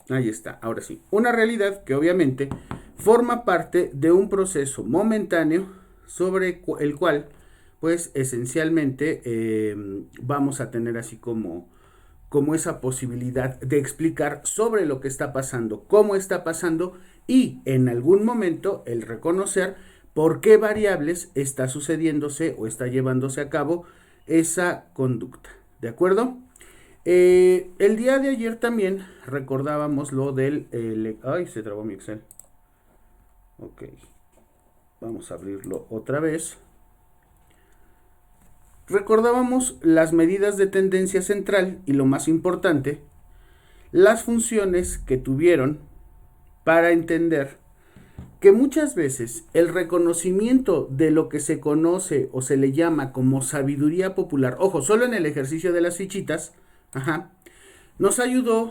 Ahí está, ahora sí. Una realidad que obviamente forma parte de un proceso momentáneo sobre el cual, pues esencialmente vamos a tener así como esa posibilidad de explicar sobre lo que está pasando, cómo está pasando y en algún momento el reconocer por qué variables está sucediéndose o está llevándose a cabo esa conducta. ¿De acuerdo? El día de ayer también recordábamos lo del... ay, se trabó mi Excel. Ok, vamos a abrirlo otra vez. Recordábamos las medidas de tendencia central y lo más importante, las funciones que tuvieron para entender que muchas veces el reconocimiento de lo que se conoce o se le llama como sabiduría popular, ojo, solo en el ejercicio de las fichitas, ajá, nos ayudó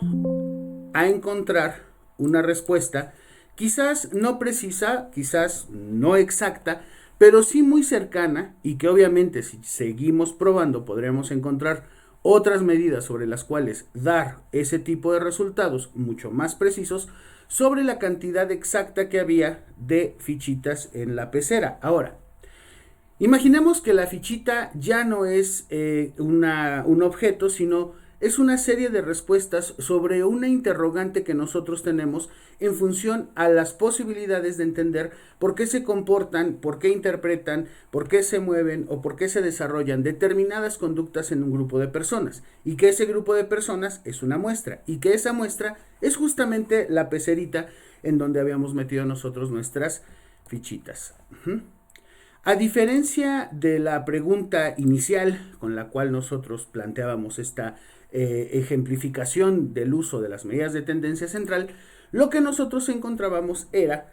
a encontrar una respuesta, quizás no precisa, quizás no exacta, pero sí muy cercana y que obviamente si seguimos probando podremos encontrar otras medidas sobre las cuales dar ese tipo de resultados mucho más precisos sobre la cantidad exacta que había de fichitas en la pecera. Ahora, imaginemos que la fichita ya no es un objeto, sino es una serie de respuestas sobre una interrogante que nosotros tenemos en función a las posibilidades de entender por qué se comportan, por qué interpretan, por qué se mueven o por qué se desarrollan determinadas conductas en un grupo de personas. Y que ese grupo de personas es una muestra. Y que esa muestra es justamente la pecerita en donde habíamos metido nosotros nuestras fichitas. A diferencia de la pregunta inicial con la cual nosotros planteábamos esta ejemplificación del uso de las medidas de tendencia central, lo que nosotros encontrábamos era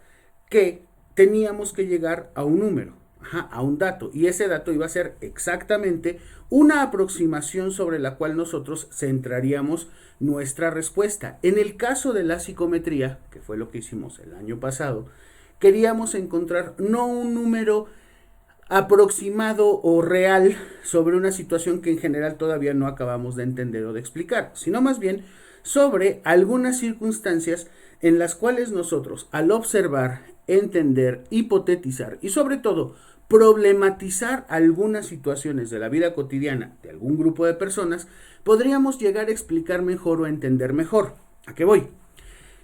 que teníamos que llegar a un número, a un dato, y ese dato iba a ser exactamente una aproximación sobre la cual nosotros centraríamos nuestra respuesta. En el caso de la psicometría, que fue lo que hicimos el año pasado, queríamos encontrar no un número aproximado o real sobre una situación que en general todavía no acabamos de entender o de explicar, sino más bien sobre algunas circunstancias en las cuales nosotros, al observar, entender, hipotetizar y sobre todo problematizar algunas situaciones de la vida cotidiana de algún grupo de personas, podríamos llegar a explicar mejor o a entender mejor. ¿A qué voy?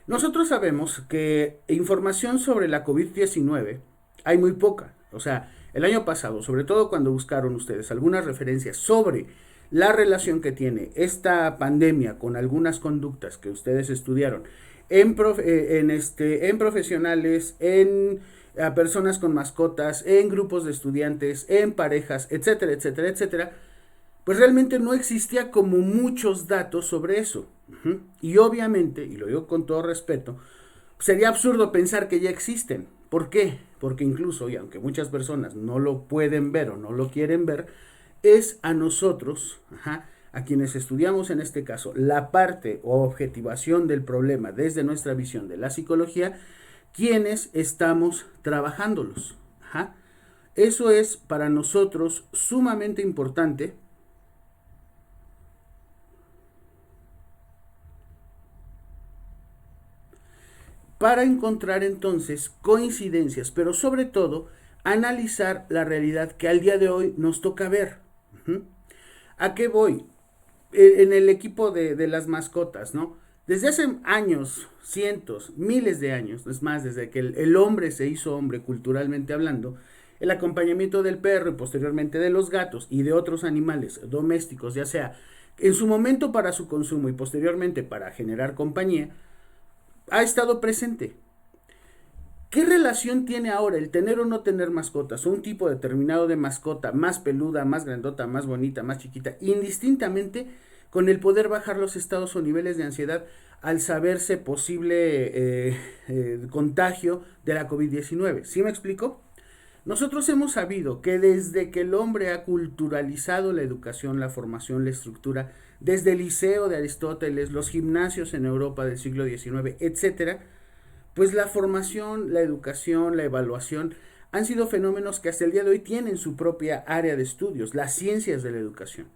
Nosotros sabemos que información sobre la COVID-19 hay muy poca. O sea, el año pasado, sobre todo cuando buscaron ustedes algunas referencias sobre la relación que tiene esta pandemia con algunas conductas que ustedes estudiaron en profesionales, en personas con mascotas, en grupos de estudiantes, en parejas, etcétera, etcétera, etcétera, pues realmente no existía como muchos datos sobre eso. Y obviamente, y lo digo con todo respeto, sería absurdo pensar que ya existen. ¿Por qué? Porque incluso, y aunque muchas personas no lo pueden ver o no lo quieren ver, es a nosotros, a quienes estudiamos en este caso la parte o objetivación del problema desde nuestra visión de la psicología, quienes estamos trabajándolos. Eso es para nosotros sumamente importante para encontrar entonces coincidencias, pero sobre todo analizar la realidad que al día de hoy nos toca ver. ¿A qué voy? En el equipo de las mascotas, ¿no? Desde hace años, cientos, miles de años, es más, desde que el hombre se hizo hombre culturalmente hablando, el acompañamiento del perro y posteriormente de los gatos y de otros animales domésticos, ya sea en su momento para su consumo y posteriormente para generar compañía, ha estado presente. ¿Qué relación tiene ahora el tener o no tener mascotas? O un tipo determinado de mascota, más peluda, más grandota, más bonita, más chiquita, indistintamente con el poder bajar los estados o niveles de ansiedad al saberse posible contagio de la COVID-19. ¿Sí me explico? Nosotros hemos sabido que desde que el hombre ha culturalizado la educación, la formación, la estructura, desde el liceo de Aristóteles, los gimnasios en Europa del siglo XIX, etcétera, pues la formación, la educación, la evaluación han sido fenómenos que hasta el día de hoy tienen su propia área de estudios, las ciencias de la educación.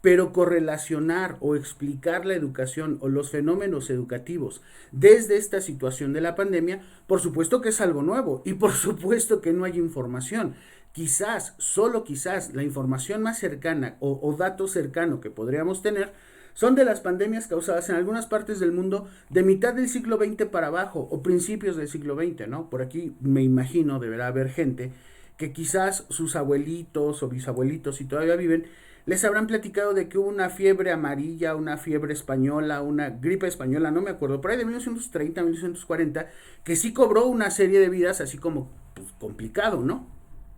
pero correlacionar o explicar la educación o los fenómenos educativos desde esta situación de la pandemia, por supuesto que es algo nuevo y por supuesto que no hay información. Quizás, solo quizás, la información más cercana o dato cercano que podríamos tener son de las pandemias causadas en algunas partes del mundo de mitad del siglo XX para abajo o principios del siglo XX, ¿no? Por aquí me imagino deberá haber gente que quizás sus abuelitos o bisabuelitos, si todavía viven, les habrán platicado de que hubo una fiebre amarilla, una fiebre española, una gripe española, no me acuerdo, por ahí de 1930, 1940, que sí cobró una serie de vidas así como pues, complicado, ¿no?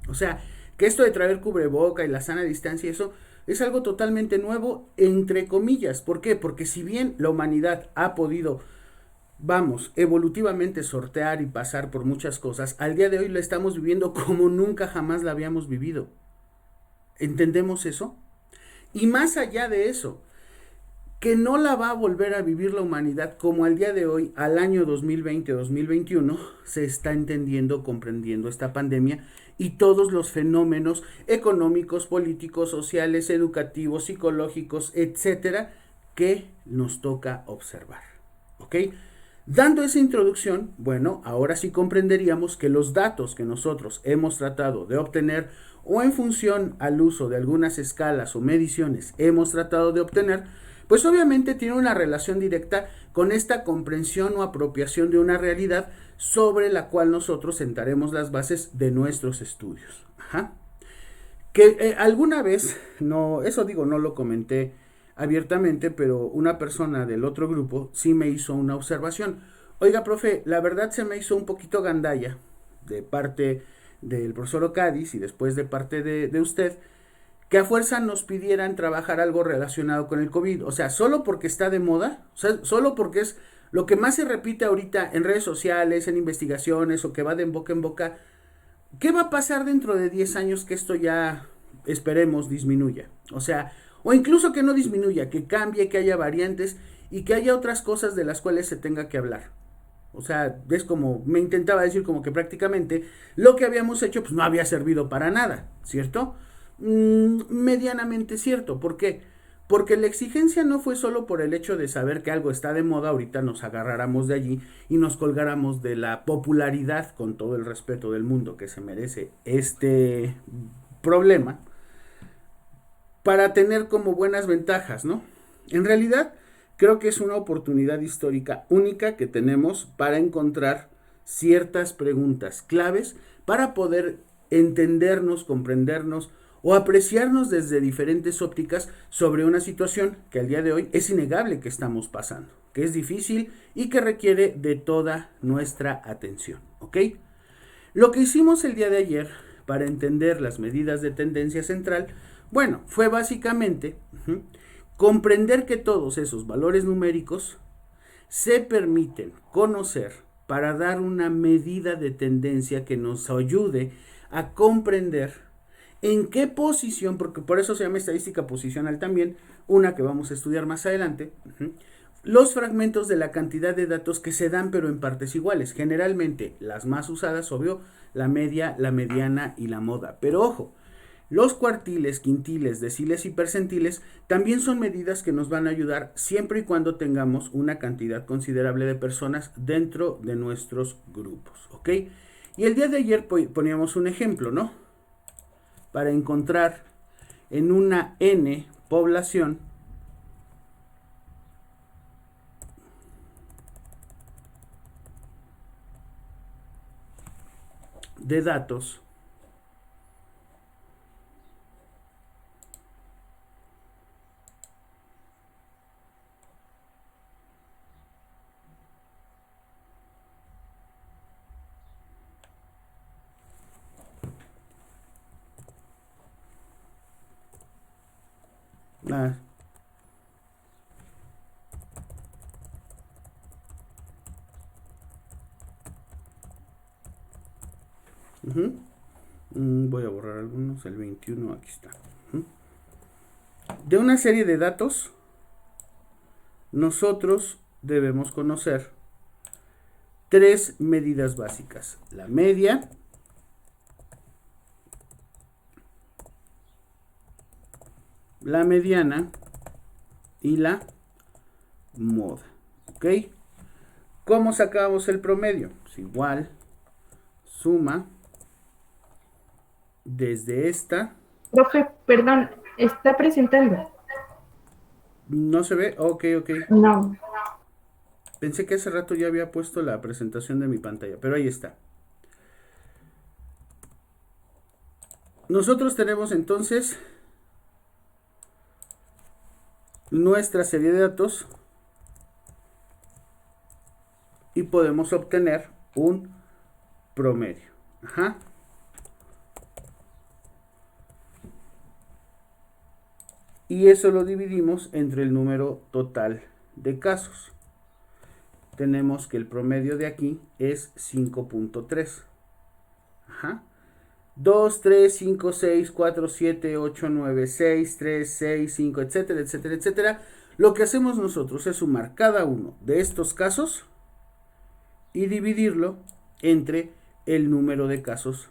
O sea, que esto de traer cubreboca y la sana distancia y eso es algo totalmente nuevo, entre comillas. ¿Por qué? Porque si bien la humanidad ha podido, vamos, evolutivamente sortear y pasar por muchas cosas, al día de hoy la estamos viviendo como nunca jamás la habíamos vivido. ¿Entendemos eso? Y más allá de eso, que no la va a volver a vivir la humanidad como al día de hoy, al año 2020-2021, se está entendiendo, comprendiendo esta pandemia y todos los fenómenos económicos, políticos, sociales, educativos, psicológicos, etcétera, que nos toca observar. ¿Ok? Dando esa introducción, bueno, ahora sí comprenderíamos que los datos que nosotros hemos tratado de obtener o en función al uso de algunas escalas o mediciones hemos tratado de obtener, pues obviamente tiene una relación directa con esta comprensión o apropiación de una realidad sobre la cual nosotros sentaremos las bases de nuestros estudios. Ajá. Que alguna vez, no, eso digo, no lo comenté abiertamente, pero una persona del otro grupo sí me hizo una observación. Oiga, profe, la verdad se me hizo un poquito gandalla de parte del profesor Ocadis y después de parte de usted, que a fuerza nos pidieran trabajar algo relacionado con el COVID. O sea, solo porque está de moda, o sea, solo porque es lo que más se repite ahorita en redes sociales, en investigaciones o que va de boca en boca. ¿Qué va a pasar dentro de 10 años que esto ya esperemos disminuya? O sea, o incluso que no disminuya, que cambie, que haya variantes y que haya otras cosas de las cuales se tenga que hablar. O sea, es como, me intentaba decir como que prácticamente lo que habíamos hecho pues no había servido para nada, ¿cierto? Medianamente cierto. ¿Por qué? Porque la exigencia no fue solo por el hecho de saber que algo está de moda, ahorita nos agarráramos de allí y nos colgáramos de la popularidad, con todo el respeto del mundo que se merece este problema, para tener como buenas ventajas, ¿no? En realidad, creo que es una oportunidad histórica única que tenemos para encontrar ciertas preguntas claves para poder entendernos, comprendernos o apreciarnos desde diferentes ópticas sobre una situación que al día de hoy es innegable que estamos pasando, que es difícil y que requiere de toda nuestra atención, ¿ok? Lo que hicimos el día de ayer para entender las medidas de tendencia central, bueno, fue básicamente comprender que todos esos valores numéricos se permiten conocer para dar una medida de tendencia que nos ayude a comprender en qué posición, porque por eso se llama estadística posicional también, una que vamos a estudiar más adelante, los fragmentos de la cantidad de datos que se dan pero en partes iguales, generalmente las más usadas, obvio, la media, la mediana y la moda, pero ojo, los cuartiles, quintiles, deciles y percentiles también son medidas que nos van a ayudar siempre y cuando tengamos una cantidad considerable de personas dentro de nuestros grupos, ¿ok? Y el día de ayer poníamos un ejemplo, ¿no? Para encontrar en una N población de datos ah, voy a borrar algunos, el 21 aquí está, de una serie de datos nosotros debemos conocer tres medidas básicas: la media, la mediana y la moda. ¿Ok? ¿Cómo sacamos el promedio? Pues igual, suma desde esta. Profe, perdón, ¿está presentando? ¿No se ve? Ok, ok. No. Pensé que hace rato ya había puesto la presentación de mi pantalla, pero ahí está. Nosotros tenemos entonces nuestra serie de datos y podemos obtener un promedio. Ajá. Y eso lo dividimos entre el número total de casos. Tenemos que el promedio de aquí es 5.3. Ajá. 2, 3, 5, 6, 4, 7, 8, 9, 6, 3, 6, 5, etcétera, etcétera, etcétera. Lo que hacemos nosotros es sumar cada uno de estos casos y dividirlo entre el número de casos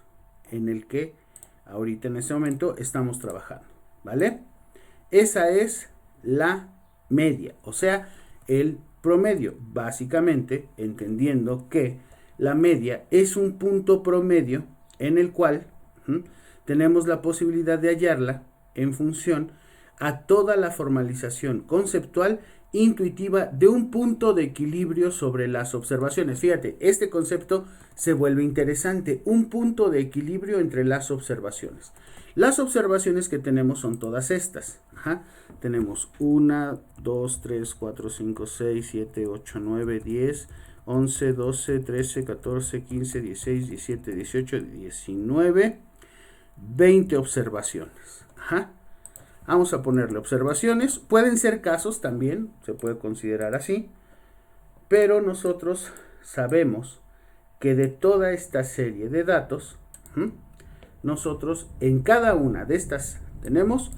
en el que ahorita en este momento estamos trabajando, ¿vale? Esa es la media, o sea, el promedio, básicamente entendiendo que la media es un punto promedio en el cual tenemos la posibilidad de hallarla en función a toda la formalización conceptual intuitiva de un punto de equilibrio sobre las observaciones. Fíjate, este concepto se vuelve interesante, un punto de equilibrio entre las observaciones. Las observaciones que tenemos son todas estas. Ajá. Tenemos 1, 2, 3, 4, 5, 6, 7, 8, 9, 10, 11, 12, 13, 14, 15, 16, 17, 18, 19, 20 observaciones. Ajá. Vamos a ponerle observaciones. Pueden ser casos también, se puede considerar así. Pero nosotros sabemos que de toda esta serie de datos, nosotros en cada una de estas tenemos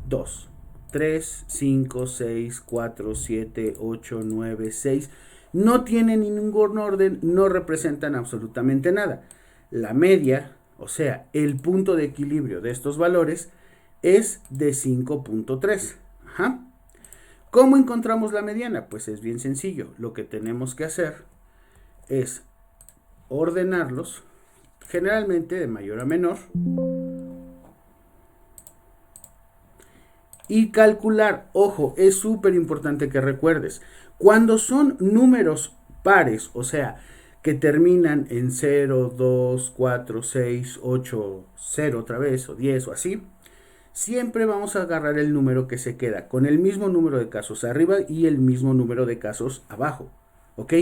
2, 3, 5, 6, 4, 7, 8, 9, 6. No tienen ningún orden, no representan absolutamente nada. La media, o sea, el punto de equilibrio de estos valores es de 5.3. Ajá. ¿Cómo encontramos la mediana? Pues es bien sencillo. Lo que tenemos que hacer es ordenarlos, generalmente de mayor a menor, y calcular. Ojo, es súper importante que recuerdes. Cuando son números pares, o sea, que terminan en 0, 2, 4, 6, 8, 0 otra vez, o 10 o así, siempre vamos a agarrar el número que se queda con el mismo número de casos arriba y el mismo número de casos abajo. ¿Ok?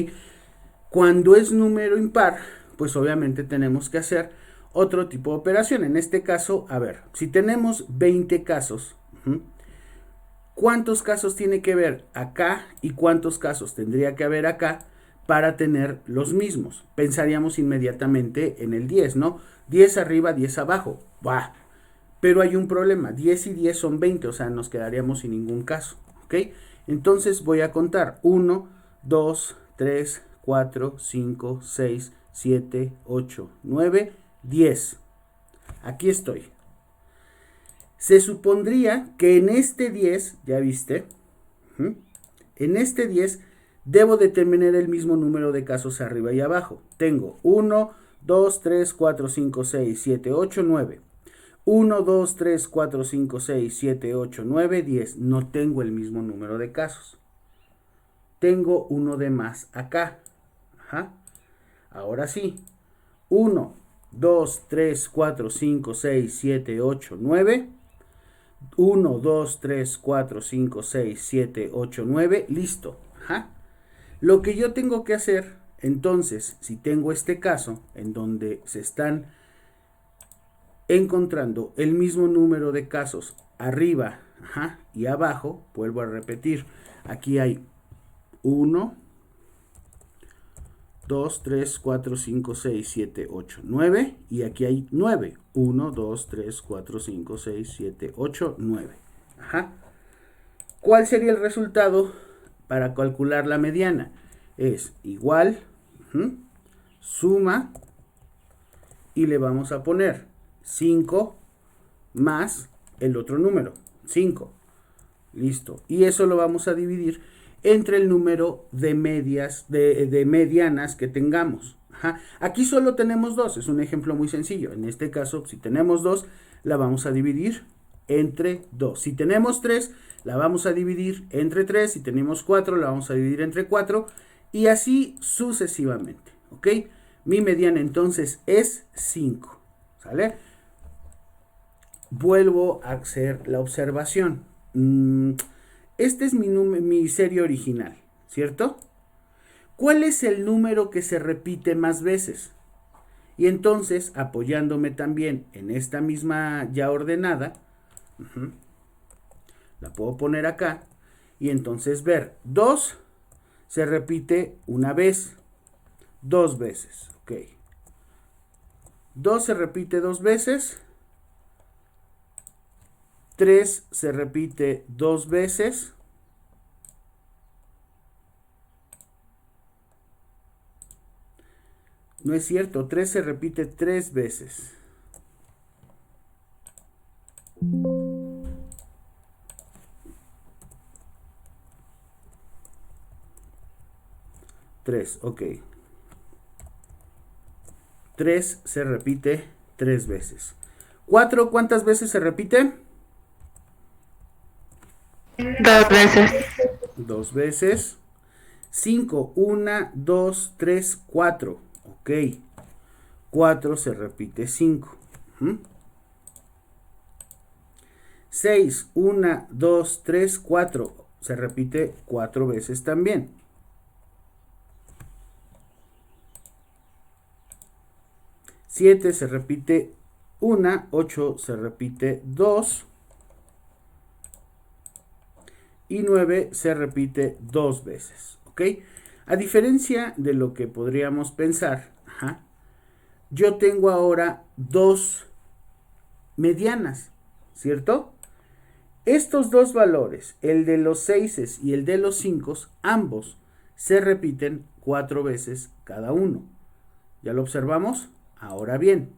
Cuando es número impar, pues obviamente tenemos que hacer otro tipo de operación. En este caso, a ver, si tenemos 20 casos, ¿cuántos casos tiene que haber acá y cuántos casos tendría que haber acá para tener los mismos? Pensaríamos inmediatamente en el 10, ¿no? 10 arriba, 10 abajo. ¡Bah! Pero hay un problema, 10 y 10 son 20, o sea, nos quedaríamos sin ningún caso, ¿ok? Entonces voy a contar 1, 2, 3, 4, 5, 6, 7, 8, 9, 10. Aquí estoy. Se supondría que en este 10, ya viste, en este 10 debo determinar el mismo número de casos arriba y abajo. Tengo 1, 2, 3, 4, 5, 6, 7, 8, 9. 1, 2, 3, 4, 5, 6, 7, 8, 9, 10. No tengo el mismo número de casos. Tengo uno de más acá. Ajá. Ahora sí. 1, 2, 3, 4, 5, 6, 7, 8, 9. 1, 2, 3, 4, 5, 6, 7, 8, 9. Listo. Ajá. Lo que yo tengo que hacer, entonces, si tengo este caso en donde se están encontrando el mismo número de casos arriba y abajo, vuelvo a repetir, aquí hay 1, 2, 3, 4, 5, 6, 7, 8, 9 y aquí hay 9, 1, 2, 3, 4, 5, 6, 7, 8, 9. Ajá. ¿Cuál sería el resultado para calcular la mediana? Es igual, suma y le vamos a poner 5 más el otro número, 5. Listo. Y eso lo vamos a dividir entre el número de medianas que tengamos. Ajá. Aquí solo tenemos 2, es un ejemplo muy sencillo. En este caso, si tenemos 2, la vamos a dividir entre 2. Si tenemos 3, la vamos a dividir entre 3. Si tenemos 4, la vamos a dividir entre 4. Y así sucesivamente. ¿Ok? Mi mediana entonces es 5. ¿Sale? Vuelvo a hacer la observación. Este es mi serie original, ¿cierto? ¿Cuál es el número que se repite más veces? Y entonces, apoyándome también en esta misma ya ordenada, la puedo poner acá, y entonces ver, 2 se repite una vez, 2 veces, ok. 2 se repite 2 veces, 3 se repite 2 veces, no es cierto, 3 se repite 3 veces. Tres, ok. 3 se repite 3 veces. 4, ¿cuántas veces se repite? 2 veces. 2 veces. 5, 1, 2, 3, 4. Ok. 4 se repite 5. 6, 1, 2, 3, 4. Se repite 4 veces también. 7 se repite 1, 8 se repite 2 y 9 se repite 2 veces, ¿ok? A diferencia de lo que podríamos pensar, yo tengo ahora 2 medianas, ¿cierto? Estos dos valores, el de los 6 y el de los 5, ambos se repiten 4 veces cada uno. ¿Ya lo observamos? Ahora bien,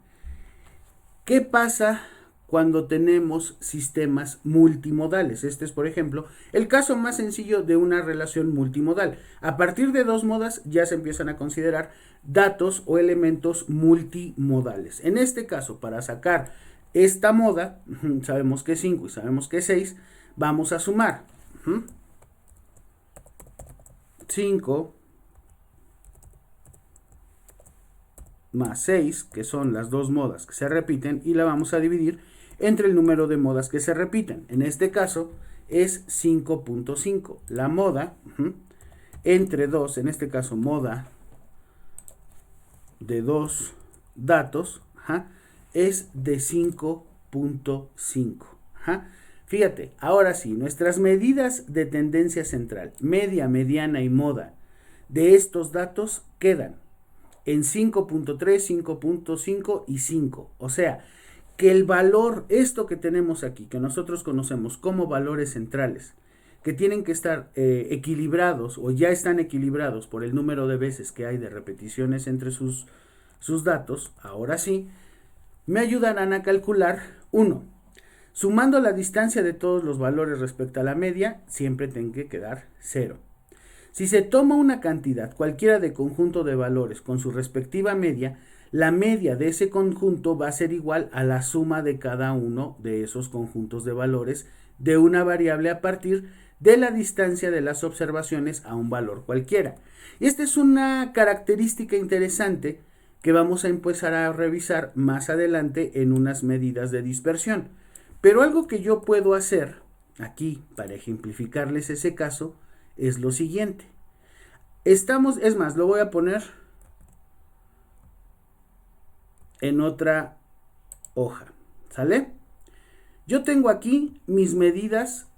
¿qué pasa cuando tenemos sistemas multimodales? Este es, por ejemplo, el caso más sencillo de una relación multimodal. A partir de 2 modas ya se empiezan a considerar datos o elementos multimodales. En este caso, para sacar esta moda, sabemos que es 5 y sabemos que es 6, vamos a sumar. 5 más 6, que son las 2 modas que se repiten, y la vamos a dividir entre el número de modas que se repiten. En este caso es 5.5. La moda entre 2, en este caso moda de 2 datos, es de 5.5. Fíjate, ahora sí, nuestras medidas de tendencia central, media, mediana y moda de estos datos quedan en 5.3, 5.5 y 5. O sea, que el valor, esto que tenemos aquí, que nosotros conocemos como valores centrales, que tienen que estar equilibrados o ya están equilibrados por el número de veces que hay de repeticiones entre sus datos, ahora sí, me ayudarán a calcular, 1, sumando la distancia de todos los valores respecto a la media, siempre tiene que quedar 0. Si se toma una cantidad cualquiera de conjunto de valores con su respectiva media, la media de ese conjunto va a ser igual a la suma de cada uno de esos conjuntos de valores de una variable a partir de la distancia de las observaciones a un valor cualquiera. Y esta es una característica interesante que vamos a empezar a revisar más adelante en unas medidas de dispersión. Pero algo que yo puedo hacer aquí para ejemplificarles ese caso es lo siguiente. Es más, lo voy a poner en otra hoja, ¿sale? Yo tengo aquí mis medidas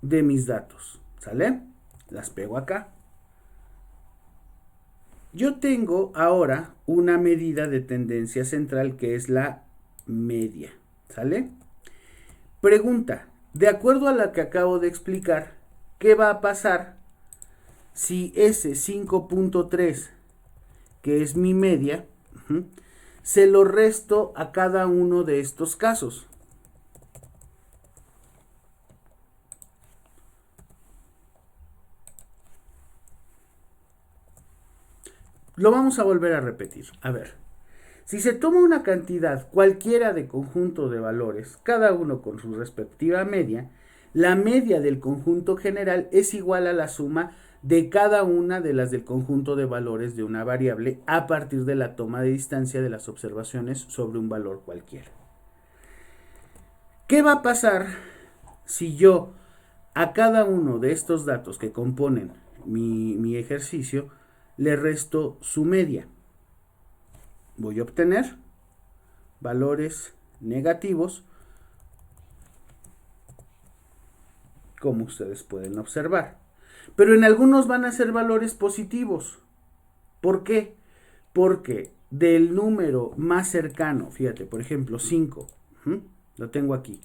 de mis datos, ¿sale? Las pego acá. Yo tengo ahora una medida de tendencia central que es la media, ¿sale? Pregunta, de acuerdo a la que acabo de explicar, ¿qué va a pasar si ese 5.3, que es mi media, se lo resto a cada uno de estos casos. Lo vamos a volver a repetir. A ver, si se toma una cantidad cualquiera de conjunto de valores, cada uno con su respectiva media, la media del conjunto general es igual a la suma de cada una de las del conjunto de valores de una variable a partir de la toma de distancia de las observaciones sobre un valor cualquiera. ¿Qué va a pasar si yo a cada uno de estos datos que componen mi ejercicio le resto su media? Voy a obtener valores negativos, como ustedes pueden observar. Pero en algunos van a ser valores positivos. ¿Por qué? Porque del número más cercano, fíjate, por ejemplo, 5, lo tengo aquí.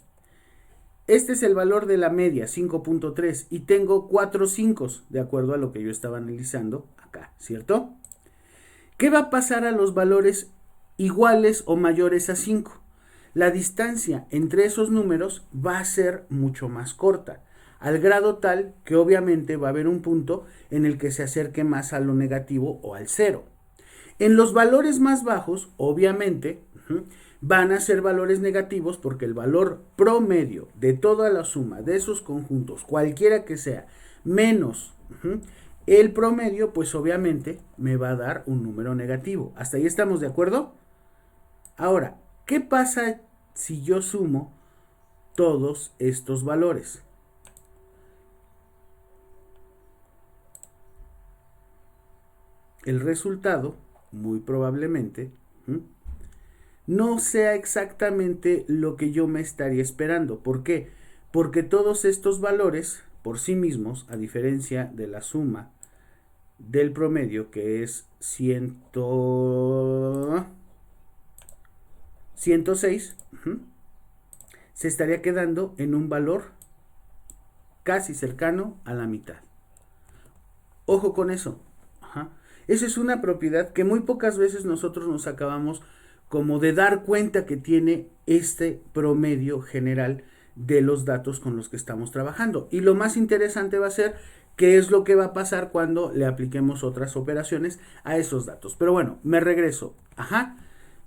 Este es el valor de la media, 5.3, y tengo 4 5 de acuerdo a lo que yo estaba analizando acá, ¿cierto? ¿Qué va a pasar a los valores iguales o mayores a 5? La distancia entre esos números va a ser mucho más corta, al grado tal que obviamente va a haber un punto en el que se acerque más a lo negativo o al 0. En los valores más bajos, obviamente, van a ser valores negativos porque el valor promedio de toda la suma de esos conjuntos, cualquiera que sea, menos el promedio, pues obviamente me va a dar un número negativo. ¿Hasta ahí estamos de acuerdo? Ahora, ¿qué pasa si yo sumo todos estos valores? El resultado, muy probablemente, no sea exactamente lo que yo me estaría esperando. ¿Por qué? Porque todos estos valores, por sí mismos, a diferencia de la suma del promedio, que es 106, se estaría quedando en un valor casi cercano a la mitad. Ojo con eso. Esa es una propiedad que muy pocas veces nosotros nos acabamos como de dar cuenta que tiene este promedio general de los datos con los que estamos trabajando. Y lo más interesante va a ser qué es lo que va a pasar cuando le apliquemos otras operaciones a esos datos. Pero bueno, me regreso.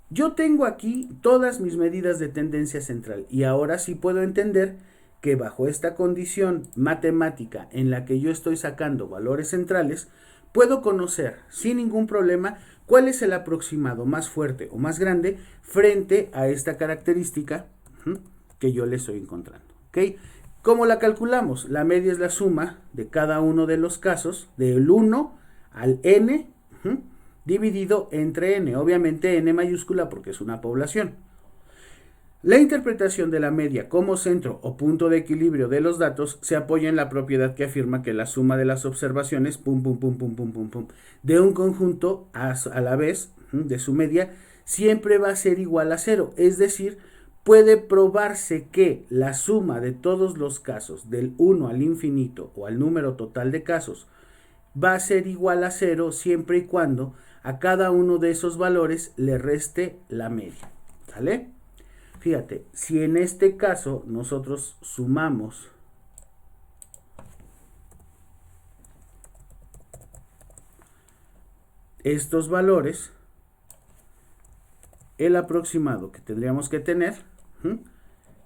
Yo tengo aquí todas mis medidas de tendencia central y ahora sí puedo entender que bajo esta condición matemática en la que yo estoy sacando valores centrales, puedo conocer sin ningún problema cuál es el aproximado más fuerte o más grande frente a esta característica que yo le estoy encontrando. ¿Okay? ¿Cómo la calculamos? La media es la suma de cada uno de los casos del 1 al n dividido entre n. Obviamente n mayúscula porque es una población. La interpretación de la media como centro o punto de equilibrio de los datos se apoya en la propiedad que afirma que la suma de las observaciones de un conjunto a la vez de su media siempre va a ser igual a 0. Es decir, puede probarse que la suma de todos los casos del 1 al infinito o al número total de casos va a ser igual a 0 siempre y cuando a cada uno de esos valores le reste la media. ¿Sale? Fíjate, si en este caso nosotros sumamos estos valores, el aproximado que tendríamos que tener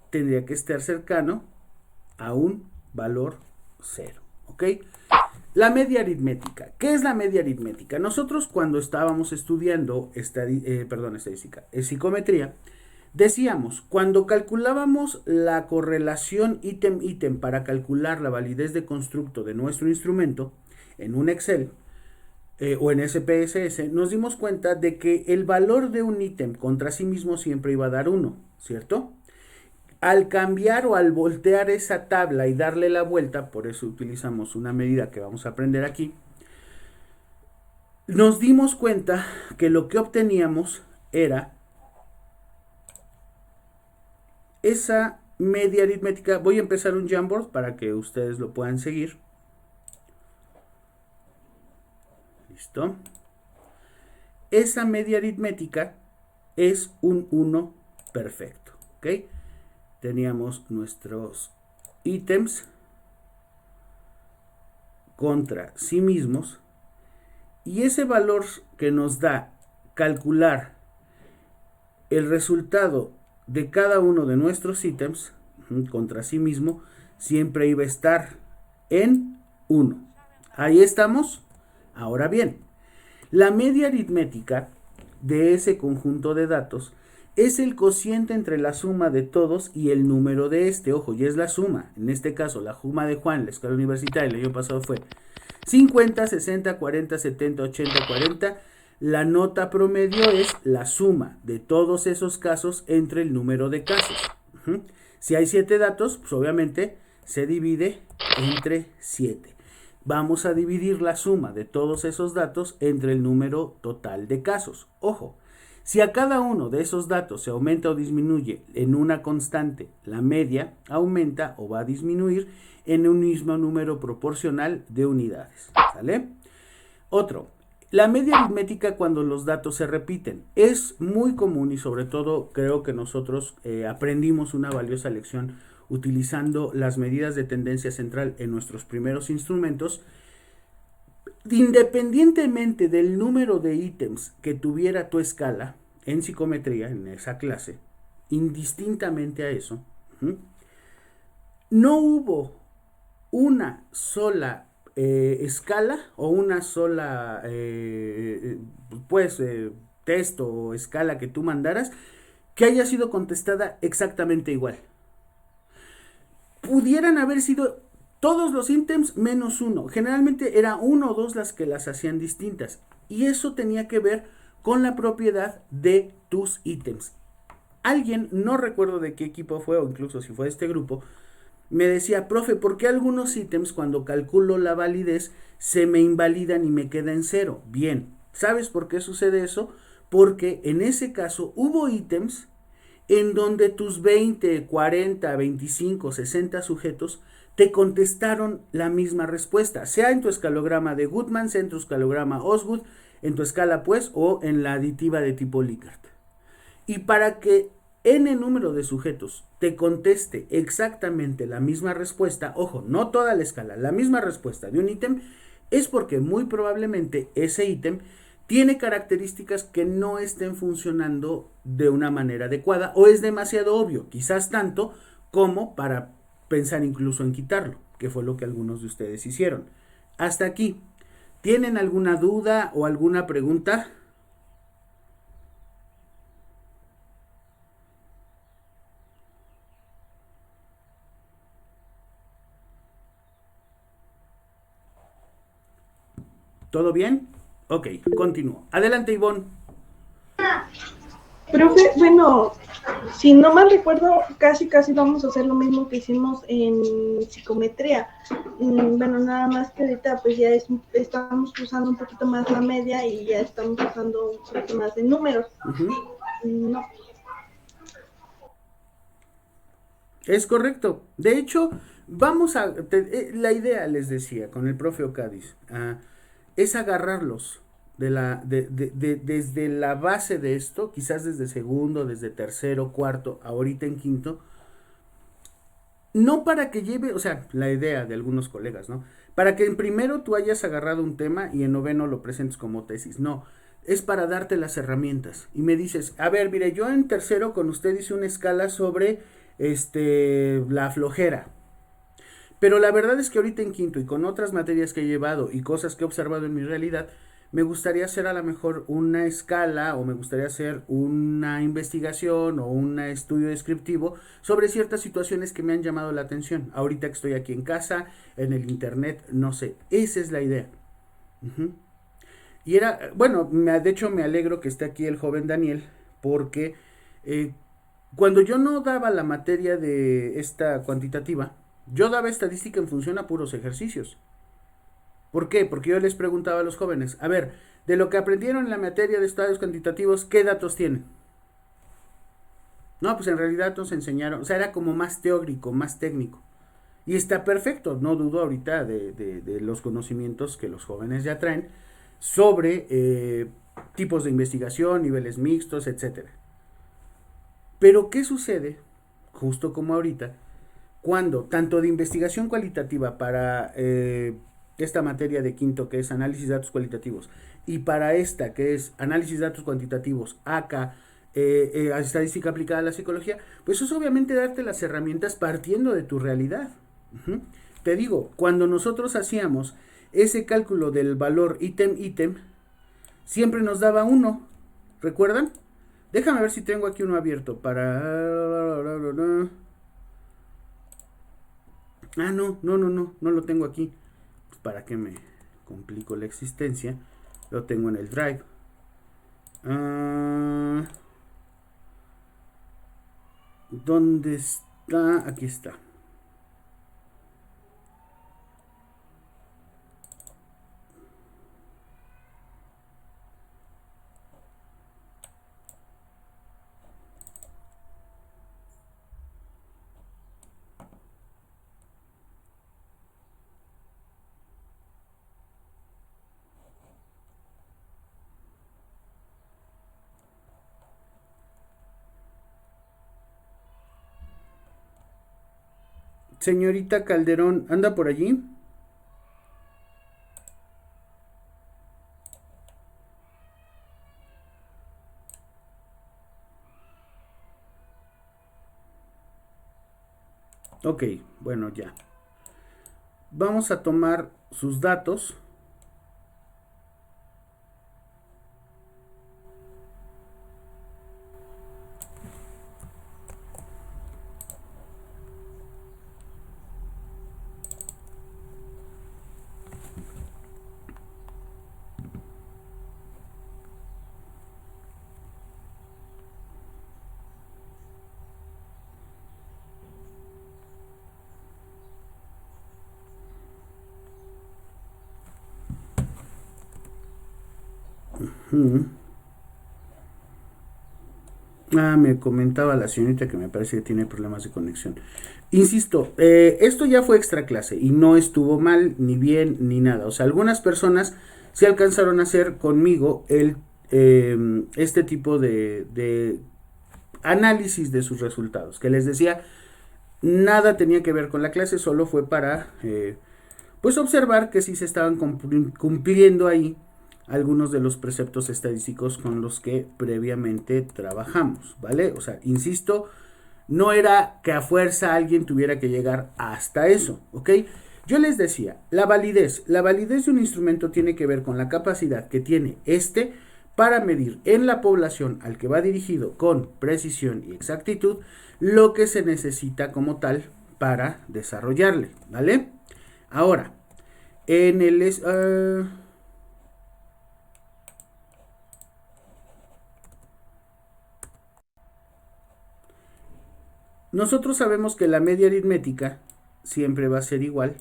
tendría que estar cercano a un valor 0. ¿Ok? La media aritmética. ¿Qué es la media aritmética? Nosotros cuando estábamos estudiando psicometría, decíamos, cuando calculábamos la correlación ítem-ítem para calcular la validez de constructo de nuestro instrumento en un Excel o en SPSS, nos dimos cuenta de que el valor de un ítem contra sí mismo siempre iba a dar 1, ¿cierto? Al cambiar o al voltear esa tabla y darle la vuelta, por eso utilizamos una medida que vamos a aprender aquí, nos dimos cuenta que lo que obteníamos era esa media aritmética. Voy a empezar un Jamboard para que ustedes lo puedan seguir. Listo. Esa media aritmética es un 1 perfecto, ¿ok? Teníamos nuestros ítems contra sí mismos y ese valor que nos da calcular el resultado de cada uno de nuestros ítems contra sí mismo siempre iba a estar en 1. Ahí estamos. Ahora bien, la media aritmética de ese conjunto de datos es el cociente entre la suma de todos y el número de este. Ojo, y es la suma. En este caso, la suma de Juan, la escala universitaria, el año pasado fue 50, 60, 40, 70, 80, 40. La nota promedio es la suma de todos esos casos entre el número de casos. Si hay 7 datos, pues obviamente se divide entre 7. Vamos a dividir la suma de todos esos datos entre el número total de casos. Ojo, si a cada uno de esos datos se aumenta o disminuye en una constante, la media aumenta o va a disminuir en un mismo número proporcional de unidades. ¿Sale? Otro, la media aritmética cuando los datos se repiten. Es muy común y sobre todo creo que nosotros aprendimos una valiosa lección utilizando las medidas de tendencia central en nuestros primeros instrumentos. Independientemente del número de ítems que tuviera tu escala en psicometría, en esa clase, indistintamente a eso, no hubo una sola escala o una sola texto o escala que tú mandaras que haya sido contestada exactamente igual. Pudieran haber sido todos los ítems menos uno. Generalmente era uno o dos las que las hacían distintas. Y eso tenía que ver con la propiedad de tus ítems. Alguien, no recuerdo de qué equipo fue o incluso si fue de este grupo, me decía, profe, ¿por qué algunos ítems cuando calculo la validez se me invalidan y me queda en 0? Bien, ¿sabes por qué sucede eso? Porque en ese caso hubo ítems en donde tus 20, 40, 25, 60 sujetos te contestaron la misma respuesta, sea en tu escalograma de Goodman, sea en tu escalograma Osgood, en tu escala pues, o en la aditiva de tipo Likert. Y para que n número de sujetos te conteste exactamente la misma respuesta, ojo, no toda la escala, la misma respuesta de un ítem, es porque muy probablemente ese ítem tiene características que no estén funcionando de una manera adecuada o es demasiado obvio, quizás tanto como para pensar incluso en quitarlo, que fue lo que algunos de ustedes hicieron. Hasta aquí, ¿tienen alguna duda o alguna pregunta? ¿Todo bien? Ok, continúo. Adelante, Ivonne. Profe, bueno, si no mal recuerdo, casi vamos a hacer lo mismo que hicimos en psicometría. Bueno, nada más que ahorita pues ya estamos usando un poquito más la media y ya estamos usando un poquito más de números. No. Es correcto. De hecho, la idea, les decía, con el profe Ocadiz, es agarrarlos desde la base de esto, quizás desde segundo, desde tercero, cuarto, ahorita en quinto, no para que lleve, o sea, la idea de algunos colegas, ¿no? Para que en primero tú hayas agarrado un tema y en noveno lo presentes como tesis, no, es para darte las herramientas. Y me dices, a ver, mire, yo en tercero con usted hice una escala sobre la flojera. Pero la verdad es que ahorita en quinto y con otras materias que he llevado y cosas que he observado en mi realidad, me gustaría hacer a lo mejor una escala o me gustaría hacer una investigación o un estudio descriptivo sobre ciertas situaciones que me han llamado la atención. Ahorita que estoy aquí en casa, en el internet, no sé. Esa es la idea. Y era, bueno, de hecho me alegro que esté aquí el joven Daniel porque cuando yo no daba la materia de esta cuantitativa, yo daba estadística en función a puros ejercicios. ¿Por qué? Porque yo les preguntaba a los jóvenes, a ver, de lo que aprendieron en la materia de estados cuantitativos, ¿qué datos tienen? No, pues en realidad nos enseñaron, o sea, era como más teórico, más técnico. Y está perfecto, no dudo ahorita de los conocimientos que los jóvenes ya traen sobre tipos de investigación, niveles mixtos, etcétera. Pero ¿qué sucede? Justo como ahorita, cuando tanto de investigación cualitativa para esta materia de quinto que es análisis de datos cualitativos y para esta que es análisis de datos cuantitativos, acá estadística aplicada a la psicología, pues es obviamente darte las herramientas partiendo de tu realidad. Uh-huh. Te digo, cuando nosotros hacíamos ese cálculo del valor ítem, siempre nos daba 1, ¿recuerdan? Déjame ver si tengo aquí uno abierto para... Ah, no lo tengo aquí. Pues para qué me complico la existencia. Lo tengo en el Drive. ¿Dónde está? Aquí está. Señorita Calderón, ¿anda por allí? Ok, bueno, ya. Vamos a tomar sus datos. Me comentaba la señorita que me parece que tiene problemas de conexión. Insisto, esto ya fue extra clase y no estuvo mal, ni bien, ni nada. O sea, algunas personas sí alcanzaron a hacer conmigo este tipo de análisis de sus resultados. Que les decía, nada tenía que ver con la clase, solo fue para pues observar que sí se estaban cumpliendo ahí algunos de los preceptos estadísticos con los que previamente trabajamos, ¿vale? O sea, insisto, no era que a fuerza alguien tuviera que llegar hasta eso, ¿ok? Yo les decía, la validez de un instrumento tiene que ver con la capacidad que tiene para medir en la población al que va dirigido con precisión y exactitud lo que se necesita como tal para desarrollarle, ¿vale? Ahora, en el... nosotros sabemos que la media aritmética siempre va a ser igual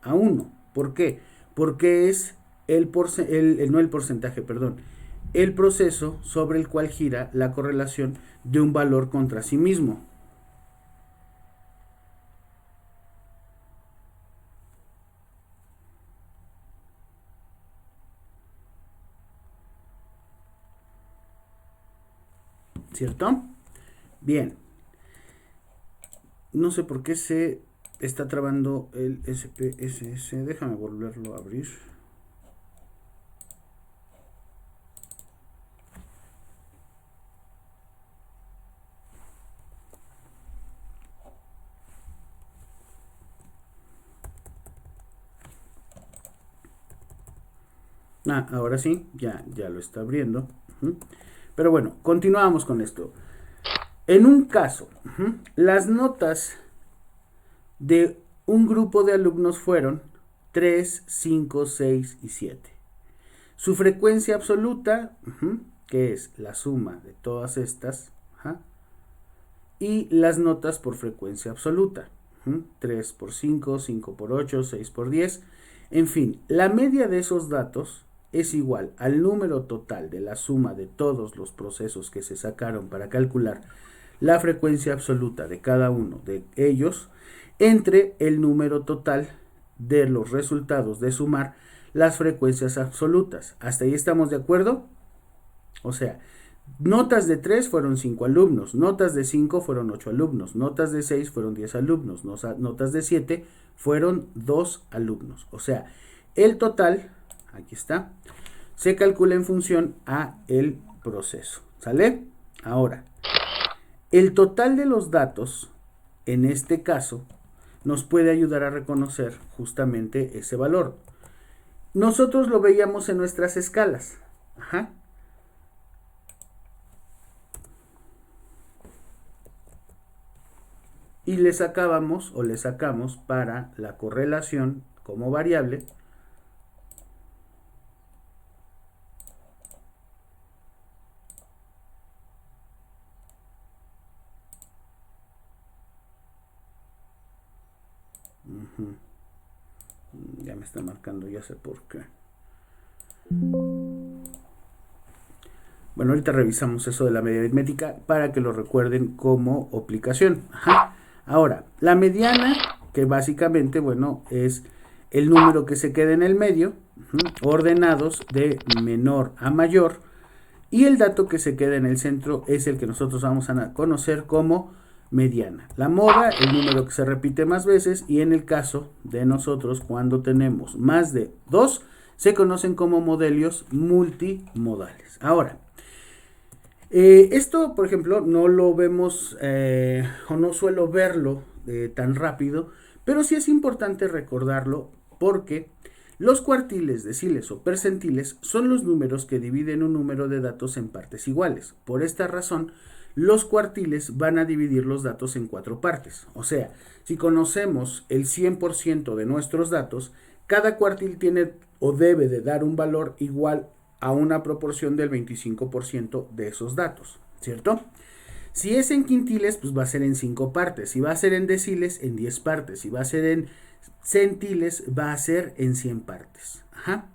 a 1. ¿Por qué? Porque es el proceso sobre el cual gira la correlación de un valor contra sí mismo. ¿Cierto? Bien. No sé por qué se está trabando el SPSS. Déjame volverlo a abrir. Ahora sí, ya lo está abriendo. Pero bueno, continuamos con esto. En un caso, las notas de un grupo de alumnos fueron 3, 5, 6 y 7. Su frecuencia absoluta, que es la suma de todas estas, y las notas por frecuencia absoluta, 3 por 5, 5 por 8, 6 por 10. En fin, la media de esos datos es igual al número total de la suma de todos los procesos que se sacaron para calcular la frecuencia absoluta de cada uno de ellos entre el número total de los resultados de sumar las frecuencias absolutas. ¿Hasta ahí estamos de acuerdo? O sea, Notas de 3 fueron 5 alumnos, notas de 5 fueron 8 alumnos, notas de 6 fueron 10 alumnos, notas de 7 fueron 2 alumnos. O sea, el total, aquí está, se calcula en función a el proceso. ¿Sale? Ahora, el total de los datos, en este caso, nos puede ayudar a reconocer justamente ese valor. Nosotros lo veíamos en nuestras escalas. Ajá. Y le sacábamos o le sacamos para la correlación como variable. Ya me está marcando, ya sé por qué. Bueno, ahorita revisamos eso de la media aritmética para que lo recuerden como aplicación. Ajá. Ahora, la mediana, que básicamente, bueno, es el número que se queda en el medio, ordenados de menor a mayor, y el dato que se queda en el centro es el que nosotros vamos a conocer como mediana. La moda, el número que se repite más veces, y en el caso de nosotros, cuando tenemos más de 2, se conocen como modelios multimodales. Ahora, esto, por ejemplo, no lo vemos o no suelo verlo tan rápido, pero sí es importante recordarlo porque los cuartiles, deciles o percentiles son los números que dividen un número de datos en partes iguales. Por esta razón, los cuartiles van a dividir los datos en 4 partes. O sea, si conocemos el 100% de nuestros datos, cada cuartil tiene o debe de dar un valor igual a una proporción del 25% de esos datos, ¿cierto? Si es en quintiles, pues va a ser en 5 partes. Si va a ser en deciles, en 10 partes. Si va a ser en centiles, va a ser en 100 partes. Ajá.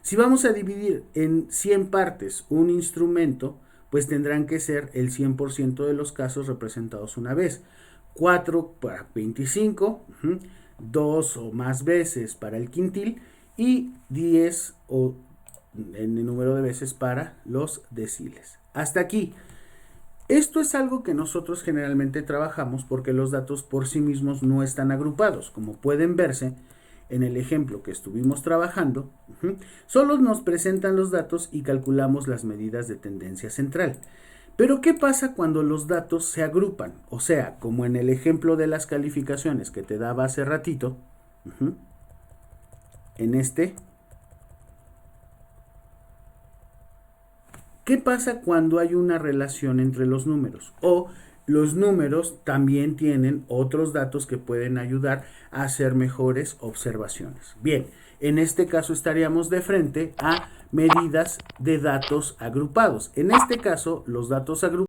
Si vamos a dividir en 100 partes un instrumento, pues tendrán que ser el 100% de los casos representados una vez. 4 para 25, 2 o más veces para el quintil y 10 o en el número de veces para los deciles. Hasta aquí. Esto es algo que nosotros generalmente trabajamos porque los datos por sí mismos no están agrupados. Como pueden verse en el ejemplo que estuvimos trabajando, solo nos presentan los datos y calculamos las medidas de tendencia central. Pero ¿qué pasa cuando los datos se agrupan? O sea, como en el ejemplo de las calificaciones que te daba hace ratito, en este, ¿qué pasa cuando hay una relación entre los números? O los números también tienen otros datos que pueden ayudar a hacer mejores observaciones. Bien, en este caso estaríamos de frente a medidas de datos agrupados. En este caso, los datos agrupados